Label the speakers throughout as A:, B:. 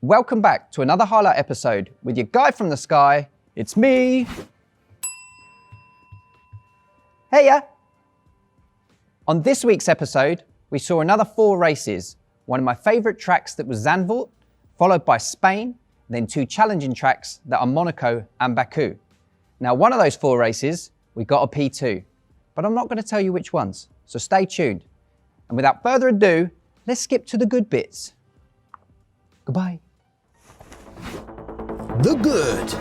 A: Welcome back to another highlight episode with your guy from the sky. It's me. Heya! On this week's episode, we saw another 4 races. One of my favourite tracks that was Zandvoort, followed by Spain, then 2 challenging tracks that are Monaco and Baku. Now, one of those 4 races, we got a P2, but I'm not going to tell you which ones, so stay tuned. And without further ado, let's skip to the good bits. Goodbye.
B: The good.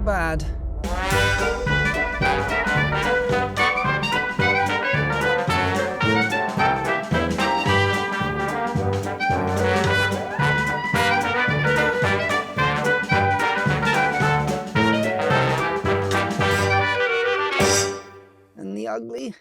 A: Bad. And the ugly.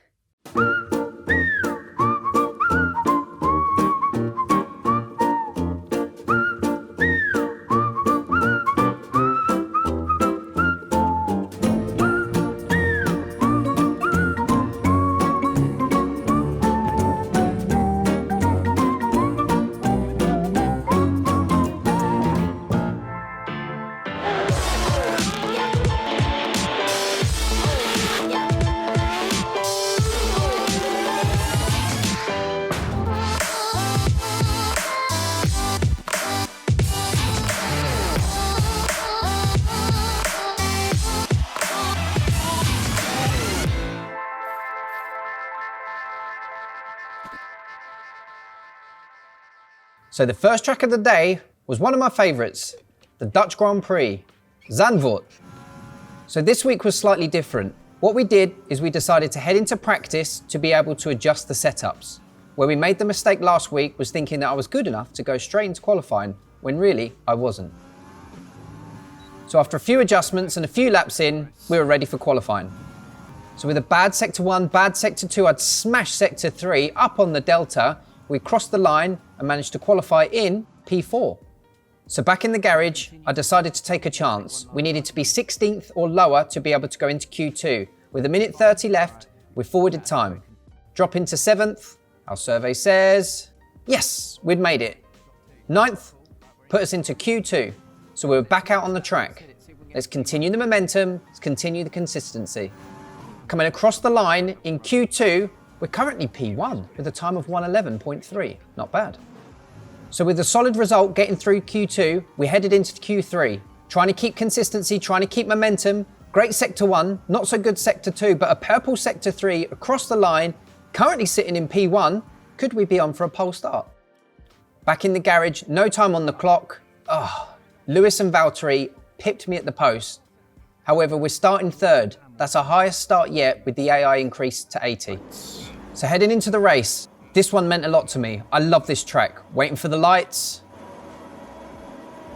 A: So the first track of the day was one of my favourites, the Dutch Grand Prix, Zandvoort. So this week was slightly different. What we did is we decided to head into practice to be able to adjust the setups. Where we made the mistake last week was thinking that I was good enough to go straight into qualifying, when really I wasn't. So after a few adjustments and a few laps in, we were ready for qualifying. So with a bad sector 1, bad sector 2, I'd smashed sector 3 up on the delta. We crossed the line and managed to qualify in P4. So back in the garage, I decided to take a chance. We needed to be 16th or lower to be able to go into Q2. With a minute 30 left, we forwarded time. Drop into 7th, our survey says, yes, we'd made it. 9th, put us into Q2. So we were back out on the track. Let's continue the momentum, let's continue the consistency. Coming across the line in Q2, we're currently P1 with a time of 1:11.3, not bad. So with a solid result getting through Q2, we headed into Q3, trying to keep consistency, trying to keep momentum. Great sector 1, not so good sector 2, but a purple sector 3 across the line, currently sitting in P1. Could we be on for a pole start? Back in the garage, no time on the clock. Lewis and Valtteri pipped me at the post. However, we're starting 3rd. That's our highest start yet with the AI increased to 80. So heading into the race, this one meant a lot to me. I love this track. Waiting for the lights.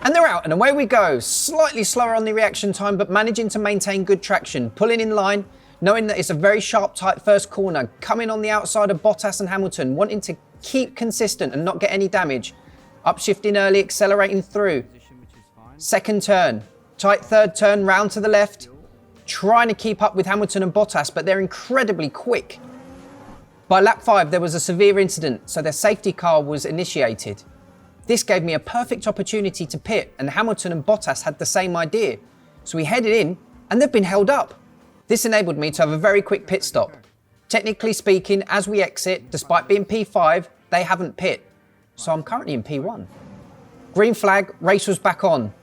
A: And they're out and away we go. Slightly slower on the reaction time, but managing to maintain good traction. Pulling in line, knowing that it's a very sharp, tight first corner. Coming on the outside of Bottas and Hamilton, wanting to keep consistent and not get any damage. Upshifting early, accelerating through. Second turn, tight third turn, round to the left. Trying to keep up with Hamilton and Bottas, but they're incredibly quick. By lap 5, there was a severe incident, so their safety car was initiated. This gave me a perfect opportunity to pit, and Hamilton and Bottas had the same idea. So we headed in, and they've been held up. This enabled me to have a very quick pit stop. Technically speaking, as we exit, despite being P5, they haven't pit. So I'm currently in P1. Green flag, race was back on.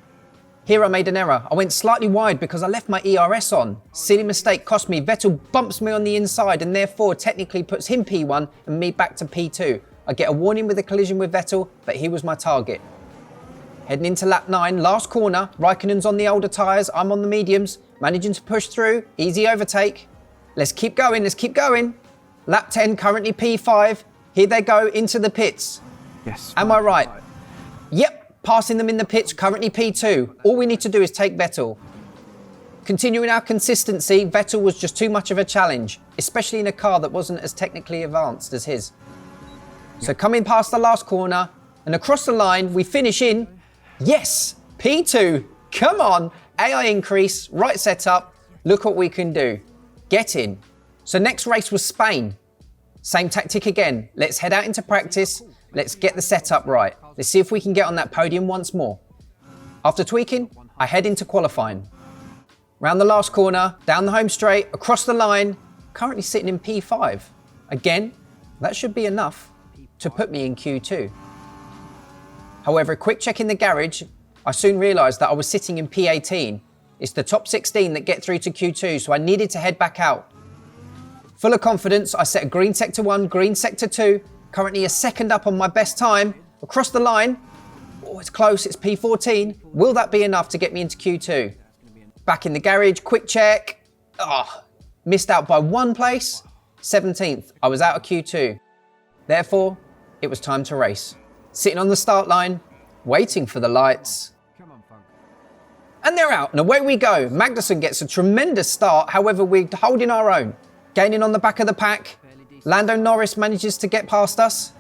A: Here I made an error. I went slightly wide because I left my ERS on. Silly mistake cost me. Vettel bumps me on the inside and therefore technically puts him P1 and me back to P2. I get a warning with a collision with Vettel, but he was my target. Heading into lap 9, last corner. Raikkonen's on the older tyres, I'm on the mediums. Managing to push through, easy overtake. Let's keep going, let's keep going. Lap 10, currently P5. Here they go into the pits.
B: Yes.
A: Am I right? Yep, passing them in the pits, currently P2. All we need to do is take Vettel. Continuing our consistency, Vettel was just too much of a challenge, especially in a car that wasn't as technically advanced as his. So coming past the last corner and across the line, we finish in, yes, P2. Come on, AI increase, right setup. Look what we can do. Get in. So next race was Spain. Same tactic again. Let's head out into practice. Let's get the setup right. Let's see if we can get on that podium once more. After tweaking, I head into qualifying. Round the last corner, down the home straight, across the line, currently sitting in P5. Again, that should be enough to put me in Q2. However, a quick check in the garage, I soon realised that I was sitting in P18. It's the top 16 that get through to Q2, so I needed to head back out. Full of confidence, I set a green sector 1, green sector 2, currently a second up on my best time. Across the line, oh, it's close, it's P14. Will that be enough to get me into Q2? Back in the garage, quick check. Missed out by 1 place, 17th. I was out of Q2. Therefore, it was time to race. Sitting on the start line, waiting for the lights. And they're out, and away we go. Magnussen gets a tremendous start, however, we're holding our own. Gaining on the back of the pack. Lando Norris manages to get past us.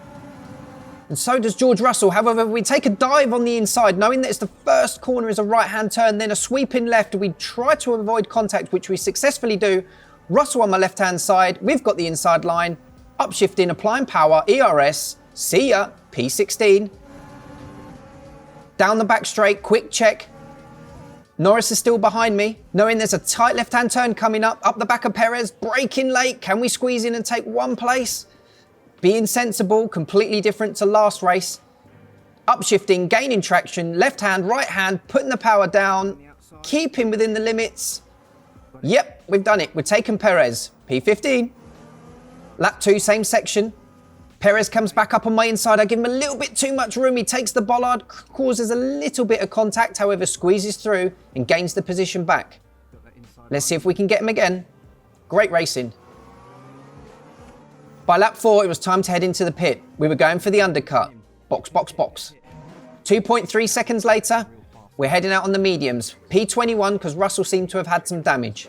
A: And so does George Russell. However, we take a dive on the inside, knowing that it's the first corner is a right-hand turn, then a sweeping left. We try to avoid contact, which we successfully do. Russell on my left-hand side. We've got the inside line. Upshifting, applying power, ERS. See ya, P16. Down the back straight, quick check. Norris is still behind me, knowing there's a tight left-hand turn coming up the back of Perez, braking late. Can we squeeze in and take 1 place? Being sensible, completely different to last race. Upshifting, gaining traction, left hand, right hand, putting the power down, keeping within the limits. Yep, we've done it. We're taking Perez, P15. Lap 2, same section. Perez comes back up on my inside. I give him a little bit too much room. He takes the bollard, causes a little bit of contact, however, squeezes through and gains the position back. Let's see if we can get him again. Great racing. By lap 4, it was time to head into the pit. We were going for the undercut. Box, box, box. 2.3 seconds later, we're heading out on the mediums. P21, because Russell seemed to have had some damage.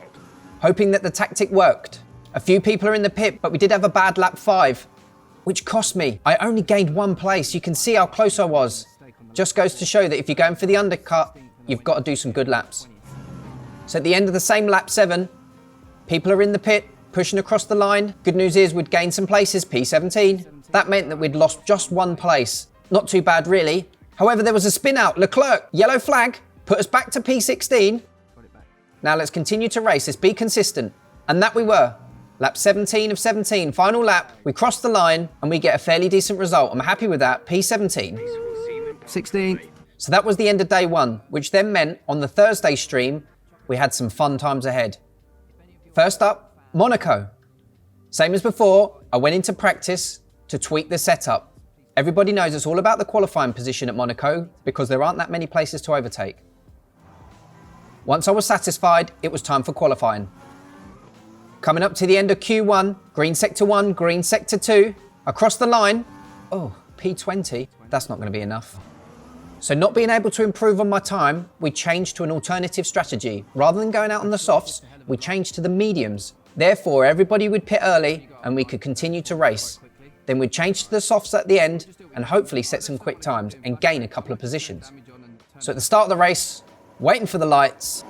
A: Hoping that the tactic worked. A few people are in the pit, but we did have a bad lap 5. Which cost me. I only gained 1 place. You can see how close I was. Just goes to show that if you're going for the undercut, you've got to do some good laps. So at the end of the same lap 7, people are in the pit, pushing across the line. Good news is we'd gained some places, P17. That meant that we'd lost just 1 place. Not too bad, really. However, there was a spin out. Leclerc, yellow flag, put us back to P16. Now let's continue to race. Let's be consistent. And that we were. Lap 17 of 17, final lap, we cross the line and we get a fairly decent result. I'm happy with that, P17.
B: 16.
A: So that was the end of day 1, which then meant on the Thursday stream, we had some fun times ahead. First up, Monaco. Same as before, I went into practice to tweak the setup. Everybody knows it's all about the qualifying position at Monaco because there aren't that many places to overtake. Once I was satisfied, it was time for qualifying. Coming up to the end of Q1, green sector 1, green sector 2, across the line, oh, P20, that's not going to be enough. So not being able to improve on my time, we changed to an alternative strategy. Rather than going out on the softs, we changed to the mediums. Therefore, everybody would pit early and we could continue to race. Then we'd change to the softs at the end and hopefully set some quick times and gain a couple of positions. So at the start of the race, waiting for the lights,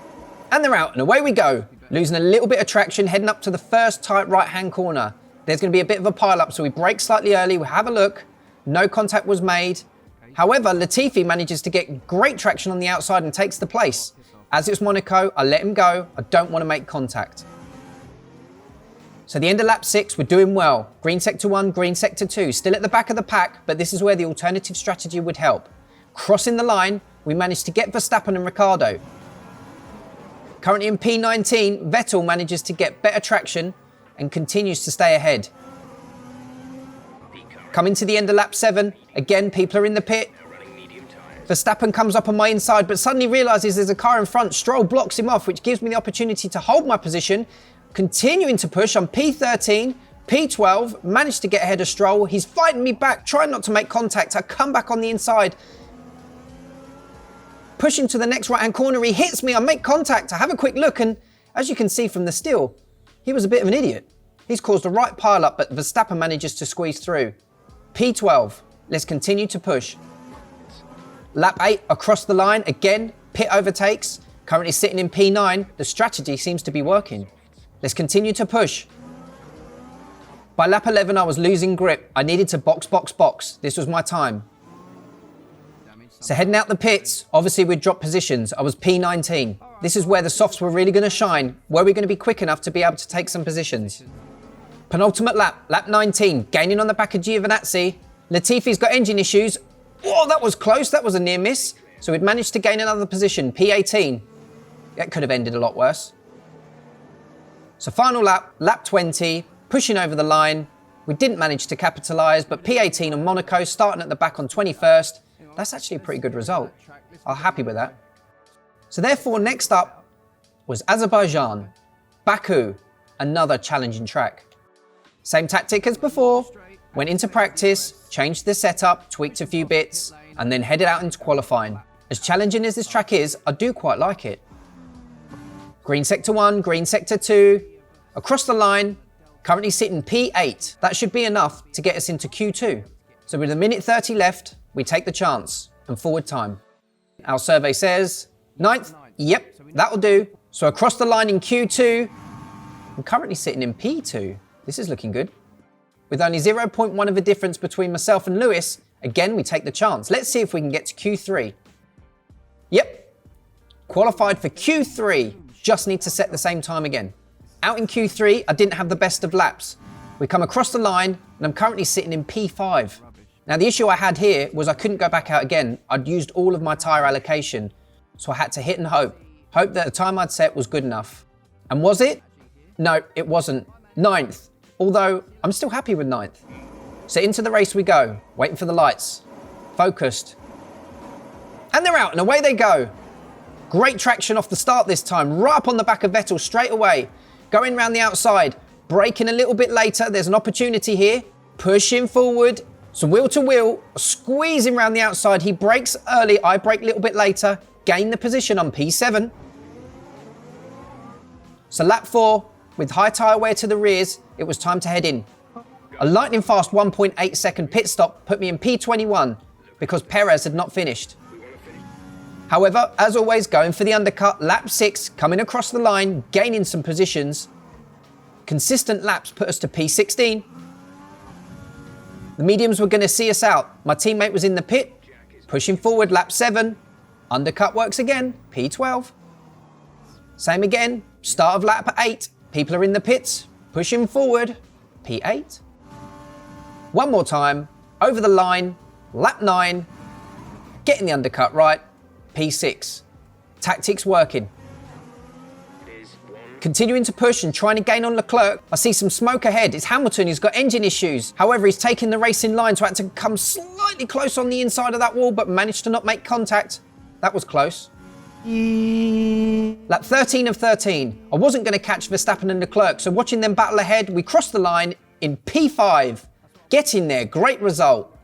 A: and they're out and away we go. Losing a little bit of traction, heading up to the first tight right-hand corner. There's going to be a bit of a pile-up, so we brake slightly early. We have a look. No contact was made. However, Latifi manages to get great traction on the outside and takes the place. As it's Monaco, I let him go. I don't want to make contact. So the end of lap 6, we're doing well. Green sector 1, green sector 2. Still at the back of the pack, but this is where the alternative strategy would help. Crossing the line, we managed to get Verstappen and Ricciardo. Currently in P19, Vettel manages to get better traction and continues to stay ahead. Coming to the end of lap 7, again people are in the pit. Verstappen comes up on my inside but suddenly realises there's a car in front. Stroll blocks him off, which gives me the opportunity to hold my position. Continuing to push, I'm P13, P12, managed to get ahead of Stroll. He's fighting me back, trying not to make contact. I come back on the inside. Pushing to the next right-hand corner, he hits me, I make contact, I have a quick look, and as you can see from the still, he was a bit of an idiot. He's caused a right pile-up, but Verstappen manages to squeeze through. P12, let's continue to push. Lap 8, across the line, again, pit overtakes, currently sitting in P9, the strategy seems to be working. Let's continue to push. By lap 11, I was losing grip. I needed to box. This was my time. So heading out the pits, obviously we'd dropped positions. I was P19. This is where the softs were really going to shine. Were we going to be quick enough to be able to take some positions? Penultimate lap, lap 19, gaining on the back of Giovinazzi. Latifi's got engine issues. Oh, that was close. That was a near miss. So we'd managed to gain another position, P18. That could have ended a lot worse. So final lap, lap 20, pushing over the line. We didn't manage to capitalise, but P18 on Monaco, starting at the back on 21st. That's actually a pretty good result. I'm happy with that. So therefore, next up was Azerbaijan, Baku, another challenging track. Same tactic as before, went into practice, changed the setup, tweaked a few bits, and then headed out into qualifying. As challenging as this track is, I do quite like it. Green sector 1, green sector 2, across the line, currently sitting P8. That should be enough to get us into Q2. So with a minute 30 left, we take the chance and forward time. Our survey says 9th, yep, that'll do. So across the line in Q2, I'm currently sitting in P2. This is looking good. With only 0.1 of a difference between myself and Lewis, again, we take the chance. Let's see if we can get to Q3. Yep, qualified for Q3. Just need to set the same time again. Out in Q3, I didn't have the best of laps. We come across the line, and I'm currently sitting in P5. Now, the issue I had here was I couldn't go back out again. I'd used all of my tyre allocation, so I had to hit and hope. Hope that the time I'd set was good enough. And was it? No, it wasn't. 9th, although I'm still happy with 9th. So into the race we go, waiting for the lights. Focused. And they're out, and away they go. Great traction off the start this time, right up on the back of Vettel straight away. Going round the outside, braking a little bit later. There's an opportunity here. Pushing forward. So wheel to wheel, squeezing around the outside. He brakes early, I brake a little bit later. Gain the position on P7. So lap 4, with high tyre wear to the rears, it was time to head in. A lightning fast 1.8 second pit stop put me in P21 because Perez had not finished. However, as always, going for the undercut, lap 6, coming across the line, gaining some positions. Consistent laps put us to P16. The mediums were going to see us out. My teammate was in the pit, pushing forward, lap 7. Undercut works again, P12. Same again, start of lap 8. People are in the pits, pushing forward, P8. One more time, over the line, lap 9. Getting the undercut right, P6. Tactics working. Continuing to push and trying to gain on Leclerc. I see some smoke ahead. It's Hamilton who's got engine issues. However, he's taking the race in line, so I had to come slightly close on the inside of that wall, but managed to not make contact. That was close. Lap 13 of 13. I wasn't going to catch Verstappen and Leclerc, so watching them battle ahead, we crossed the line in P5. Getting there, great result.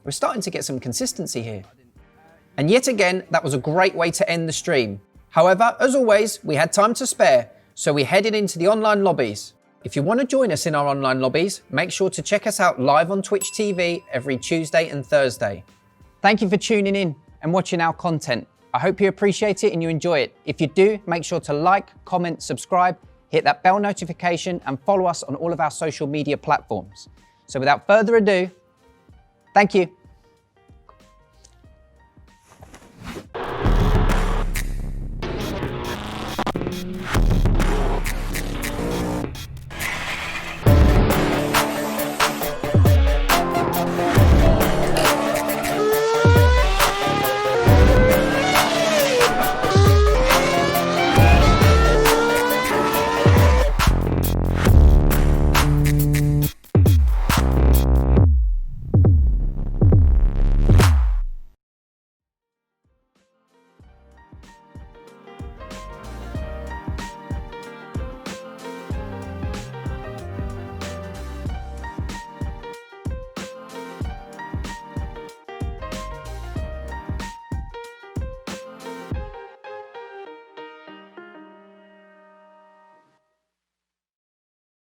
A: We're starting to get some consistency here. And yet again, that was a great way to end the stream. However, as always, we had time to spare, so we headed into the online lobbies. If you want to join us in our online lobbies, make sure to check us out live on Twitch TV every Tuesday and Thursday. Thank you for tuning in and watching our content. I hope you appreciate it and you enjoy it. If you do, make sure to like, comment, subscribe, hit that bell notification and follow us on all of our social media platforms. So without further ado, thank you.